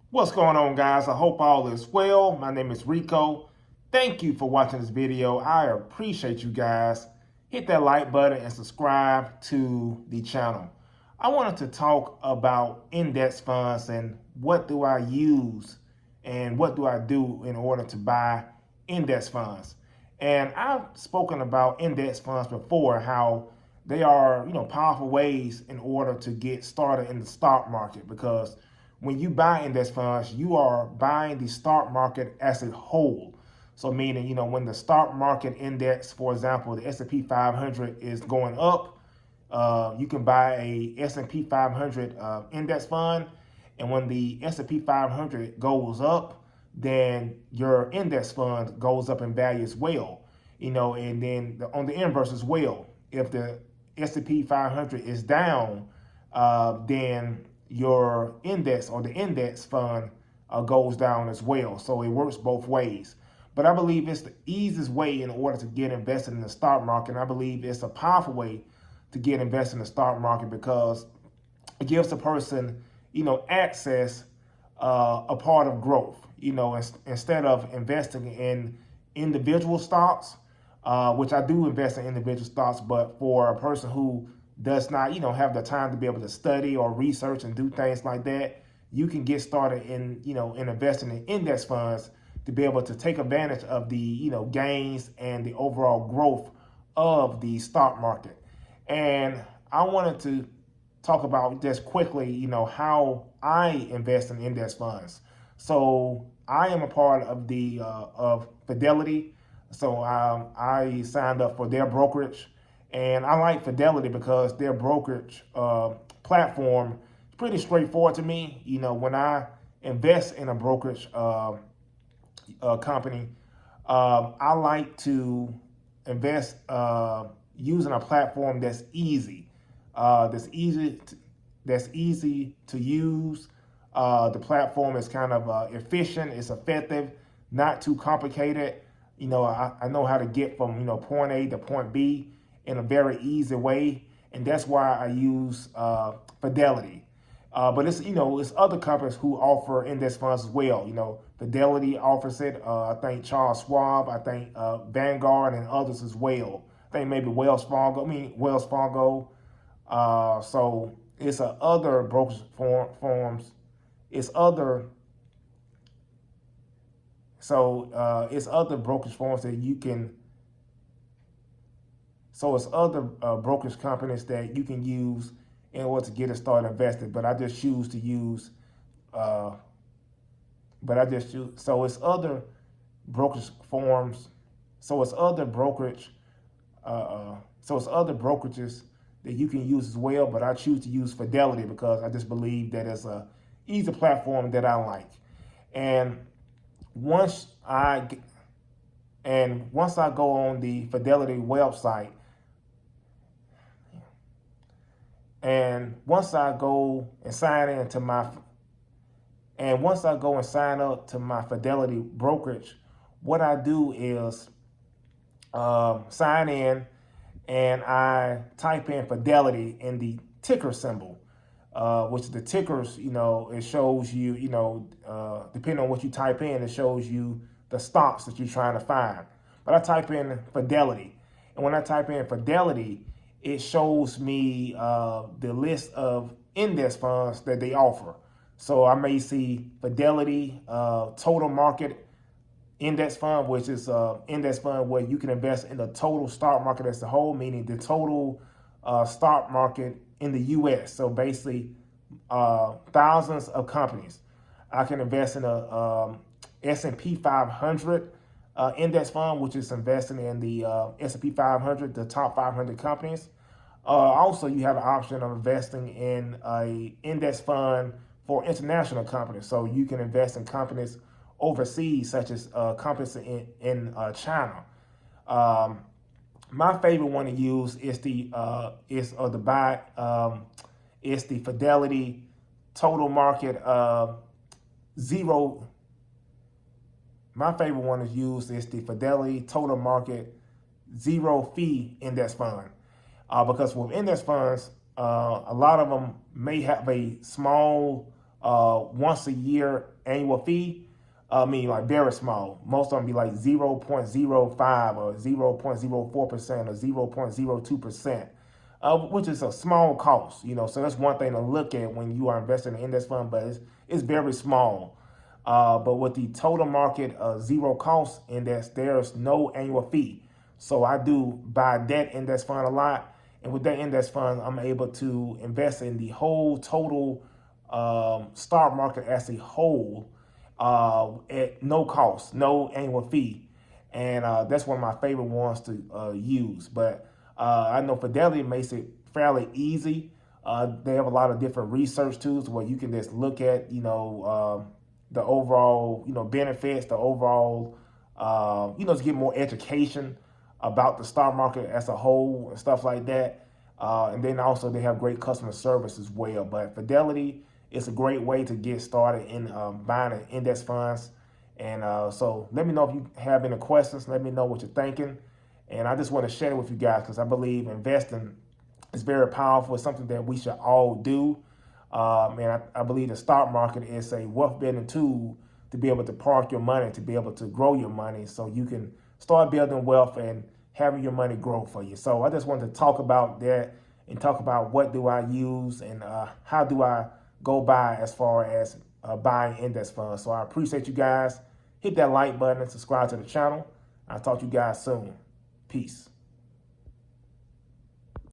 What's going on, guys? I hope all is well. My name is Rico. Thank you for watching this video. I appreciate you guys. Hit that like button and subscribe to the channel. I wanted to talk about index funds and what do I use and what do I do in order to buy index funds. And I've spoken about index funds before, how they are, powerful ways in order to get started in the stock market, because when you buy index funds, you are buying the stock market as a whole. So meaning, when the stock market index, for example, the S&P 500 is going up, you can buy a S&P 500 index fund. And when the S&P 500 goes up, then your index fund goes up in value as well. And then on the inverse as well, if the S&P 500 is down, then your index or the index fund goes down as well. So it works both ways. But I believe it's the easiest way in order to get invested in the stock market. And I believe it's a powerful way to get invested in the stock market because it gives a person, access a part of growth. Instead of investing in individual stocks, which I do invest in individual stocks, but for a person who does not, have the time to be able to study or research and do things like that, you can get started in investing in index funds to be able to take advantage of the, gains and the overall growth of the stock market. And I wanted to talk about just quickly, how I invest in index funds. So I am a part of the of Fidelity. So I signed up for their brokerage, and I like Fidelity because their brokerage platform is pretty straightforward to me. When I invest in a brokerage company, I like to invest using a platform that's easy, that's easy, that's easy to use. The platform is kind of efficient, it's effective, not too complicated. I know how to get from point A to point B in a very easy way, and that's why I use Fidelity. But it's other companies who offer index funds as well. Fidelity offers it. I think Charles Schwab. I think Vanguard and others as well. I think maybe Wells Fargo. Wells Fargo. So it's other brokerage forms. It's other. So it's other brokerage forms that you can. So it's other brokerage companies that you can use in order to get it started invested. But I just choose to use. But I just choose. So it's other brokerage forms. So it's other brokerage. So it's other brokerages that you can use as well. But I choose to use Fidelity because I just believe that it's a easy platform that I like. And once I once I go on the Fidelity website, and once I go and sign into my and once I go and sign up to my Fidelity brokerage, what I do is sign in, and I type in Fidelity in the ticker symbol, which the tickers, it shows you, depending on what you type in, it shows you the stocks that you're trying to find. But I type in Fidelity, and when I type in Fidelity, it shows me the list of index funds that they offer. So I may see Fidelity Total Market Index Fund, which is an index fund where you can invest in the total stock market as a whole, meaning the total stock market in the U.S. So basically, thousands of companies. I can invest in a S&P 500 index fund, which is investing in the S&P 500, the top 500 companies. Also, you have the option of investing in a index fund for international companies. So you can invest in companies overseas, such as companies in China. My favorite one to use is the Fidelity Total Market Zero. My favorite one to use is the Fidelity Total Market Zero Fee Index Fund. Because with index funds, a lot of them may have a small once a year annual fee. I mean, like very small. Most of them be like 0.05 or 0.04% or 0.02%, which is a small cost. So that's one thing to look at when you are investing in an index fund, but it's very small. But with the total market zero cost index, there's no annual fee. So I do buy that index fund a lot. And with that index fund, I'm able to invest in the whole total stock market as a whole at no cost, no annual fee. And that's one of my favorite ones to use. But I know Fidelity makes it fairly easy. They have a lot of different research tools where you can just look at, the overall, benefits, the overall, to get more education about the stock market as a whole and stuff like that. And then also they have great customer service as well. But Fidelity is a great way to get started in buying index funds. And so let me know if you have any questions. Let me know what you're thinking. And I just want to share it with you guys because I believe investing is very powerful. It's something that we should all do. And I believe the stock market is a wealth building tool to be able to park your money, to be able to grow your money so you can start building wealth and having your money grow for you. So I just wanted to talk about that and talk about what do I use and how do I go by as far as buying index funds. So I appreciate you guys. Hit that like button and subscribe to the channel. I'll talk to you guys soon. Peace.